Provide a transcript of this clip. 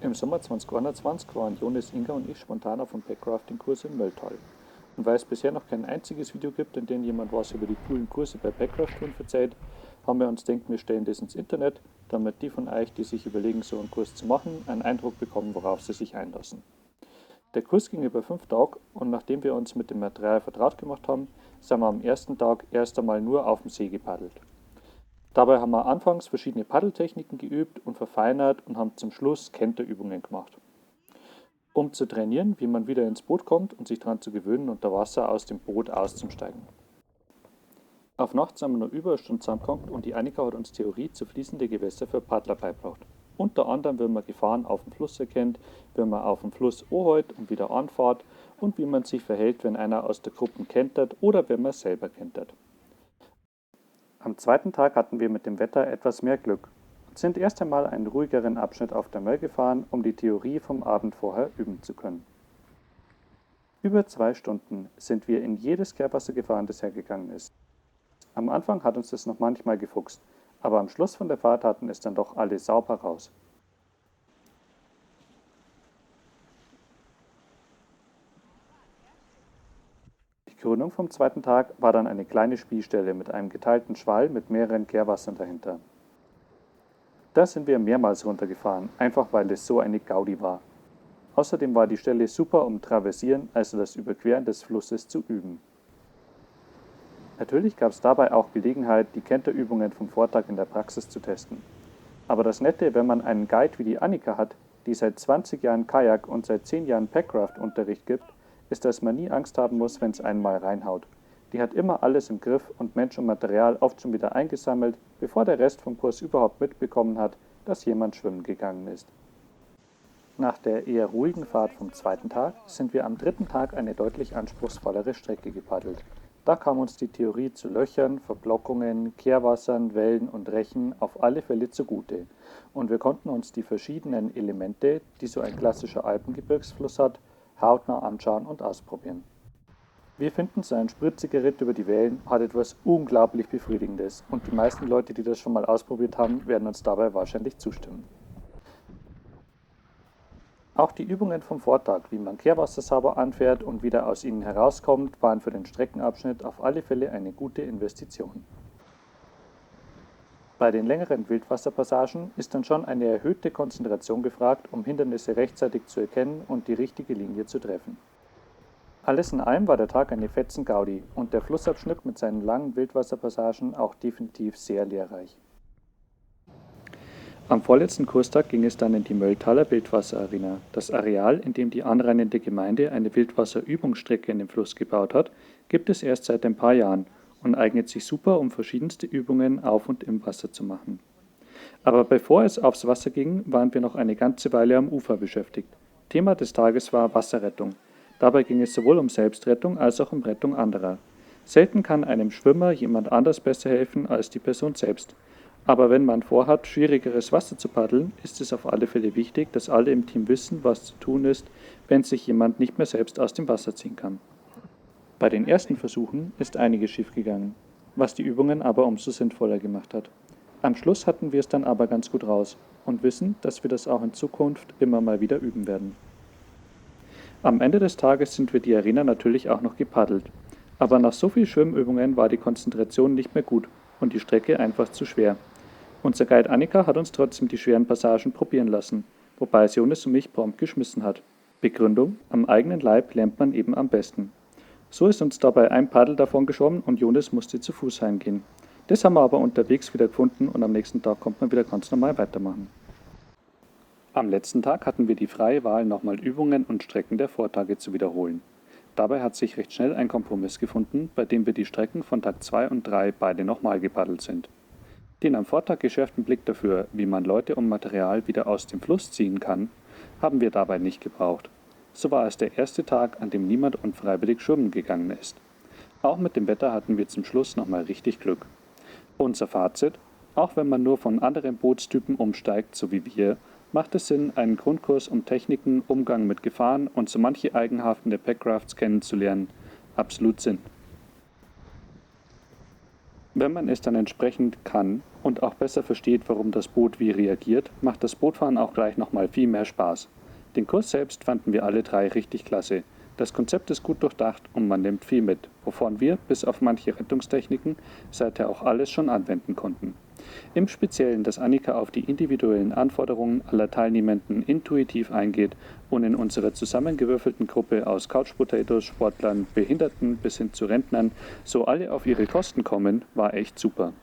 Im Sommer 2021 waren Jonas, Inga und ich spontan auf einem Packrafting-Kurs im Mölltal. Und weil es bisher noch kein einziges Video gibt, in dem jemand was über die coolen Kurse bei Packraft-Touren verzeiht, haben wir uns gedacht, wir stellen das ins Internet, damit die von euch, die sich überlegen, so einen Kurs zu machen, einen Eindruck bekommen, worauf sie sich einlassen. Der Kurs ging über 5 Tage und nachdem wir uns mit dem Material vertraut gemacht haben, sind wir am ersten Tag erst einmal nur auf dem See gepaddelt. Dabei haben wir anfangs verschiedene Paddeltechniken geübt und verfeinert und haben zum Schluss Kenterübungen gemacht. Um zu trainieren, wie man wieder ins Boot kommt und sich daran zu gewöhnen, unter Wasser aus dem Boot auszusteigen. Auf Nacht sind wir noch über eine Stunde zusammengekommen und die Annika hat uns Theorie zu fließenden Gewässer für Paddler beigebracht. Unter anderem, wie man Gefahren auf dem Fluss erkennt, wie man auf dem Fluss anhält und wieder anfährt und wie man sich verhält, wenn einer aus der Gruppe kentert oder wenn man selber kentert. Am zweiten Tag hatten wir mit dem Wetter etwas mehr Glück und sind erst einmal einen ruhigeren Abschnitt auf der Möll gefahren, um die Theorie vom Abend vorher üben zu können. Über 2 Stunden sind wir in jedes Kehrwasser gefahren, das hergegangen ist. Am Anfang hat uns das noch manchmal gefuchst, aber am Schluss von der Fahrt hatten es dann doch alle sauber raus. Die Krönung vom zweiten Tag war dann eine kleine Spielstelle mit einem geteilten Schwall mit mehreren Kehrwassern dahinter. Da sind wir mehrmals runtergefahren, einfach weil es so eine Gaudi war. Außerdem war die Stelle super, um Traversieren, also das Überqueren des Flusses, zu üben. Natürlich gab es dabei auch Gelegenheit, die Kenterübungen vom Vortag in der Praxis zu testen. Aber das Nette, wenn man einen Guide wie die Annika hat, die seit 20 Jahren Kajak und seit 10 Jahren Packraft-Unterricht gibt, ist, dass man nie Angst haben muss, wenn es einmal reinhaut. Die hat immer alles im Griff und Mensch und Material oft schon wieder eingesammelt, bevor der Rest vom Kurs überhaupt mitbekommen hat, dass jemand schwimmen gegangen ist. Nach der eher ruhigen Fahrt vom zweiten Tag sind wir am dritten Tag eine deutlich anspruchsvollere Strecke gepaddelt. Da kam uns die Theorie zu Löchern, Verblockungen, Kehrwassern, Wellen und Rechen auf alle Fälle zugute und wir konnten uns die verschiedenen Elemente, die so ein klassischer Alpengebirgsfluss hat, hautnah anschauen und ausprobieren. Wir finden, so ein spritziger Ritt über die Wellen hat etwas unglaublich Befriedigendes und die meisten Leute, die das schon mal ausprobiert haben, werden uns dabei wahrscheinlich zustimmen. Auch die Übungen vom Vortag, wie man Kehrwasser sauber anfährt und wieder aus ihnen herauskommt, waren für den Streckenabschnitt auf alle Fälle eine gute Investition. Bei den längeren Wildwasserpassagen ist dann schon eine erhöhte Konzentration gefragt, um Hindernisse rechtzeitig zu erkennen und die richtige Linie zu treffen. Alles in allem war der Tag eine Fetzen-Gaudi und der Flussabschnitt mit seinen langen Wildwasserpassagen auch definitiv sehr lehrreich. Am vorletzten Kurstag ging es dann in die Mölltaler Wildwasserarena. Das Areal, in dem die anreinende Gemeinde eine Wildwasserübungsstrecke in den Fluss gebaut hat, gibt es erst seit ein paar Jahren und eignet sich super, um verschiedenste Übungen auf und im Wasser zu machen. Aber bevor es aufs Wasser ging, waren wir noch eine ganze Weile am Ufer beschäftigt. Thema des Tages war Wasserrettung. Dabei ging es sowohl um Selbstrettung als auch um Rettung anderer. Selten kann einem Schwimmer jemand anders besser helfen als die Person selbst. Aber wenn man vorhat, schwierigeres Wasser zu paddeln, ist es auf alle Fälle wichtig, dass alle im Team wissen, was zu tun ist, wenn sich jemand nicht mehr selbst aus dem Wasser ziehen kann. Bei den ersten Versuchen ist einiges schiefgegangen, was die Übungen aber umso sinnvoller gemacht hat. Am Schluss hatten wir es dann aber ganz gut raus und wissen, dass wir das auch in Zukunft immer mal wieder üben werden. Am Ende des Tages sind wir die Arena natürlich auch noch gepaddelt. Aber nach so viel Schwimmübungen war die Konzentration nicht mehr gut und die Strecke einfach zu schwer. Unser Guide Annika hat uns trotzdem die schweren Passagen probieren lassen, wobei es Jonas und mich prompt geschmissen hat. Begründung: Am eigenen Leib lernt man eben am besten. So ist uns dabei ein Paddel davon geschwommen und Jonas musste zu Fuß heimgehen. Das haben wir aber unterwegs wieder gefunden und am nächsten Tag konnte man wieder ganz normal weitermachen. Am letzten Tag hatten wir die freie Wahl, nochmal Übungen und Strecken der Vortage zu wiederholen. Dabei hat sich recht schnell ein Kompromiss gefunden, bei dem wir die Strecken von Tag 2 und 3 beide nochmal gepaddelt sind. Den am Vortag geschärften Blick dafür, wie man Leute und Material wieder aus dem Fluss ziehen kann, haben wir dabei nicht gebraucht. So war es der erste Tag, an dem niemand unfreiwillig schwimmen gegangen ist. Auch mit dem Wetter hatten wir zum Schluss nochmal richtig Glück. Unser Fazit: Auch wenn man nur von anderen Bootstypen umsteigt, so wie wir, macht es Sinn, einen Grundkurs um Techniken, Umgang mit Gefahren und so manche Eigenschaften der Packrafts kennenzulernen. Absolut Sinn. Wenn man es dann entsprechend kann und auch besser versteht, warum das Boot wie reagiert, macht das Bootfahren auch gleich nochmal viel mehr Spaß. Den Kurs selbst fanden wir alle drei richtig klasse. Das Konzept ist gut durchdacht und man nimmt viel mit, wovon wir, bis auf manche Rettungstechniken, seither auch alles schon anwenden konnten. Im Speziellen, dass Annika auf die individuellen Anforderungen aller Teilnehmenden intuitiv eingeht und in unserer zusammengewürfelten Gruppe aus Couch Potatoes, Sportlern, Behinderten bis hin zu Rentnern so alle auf ihre Kosten kommen, war echt super.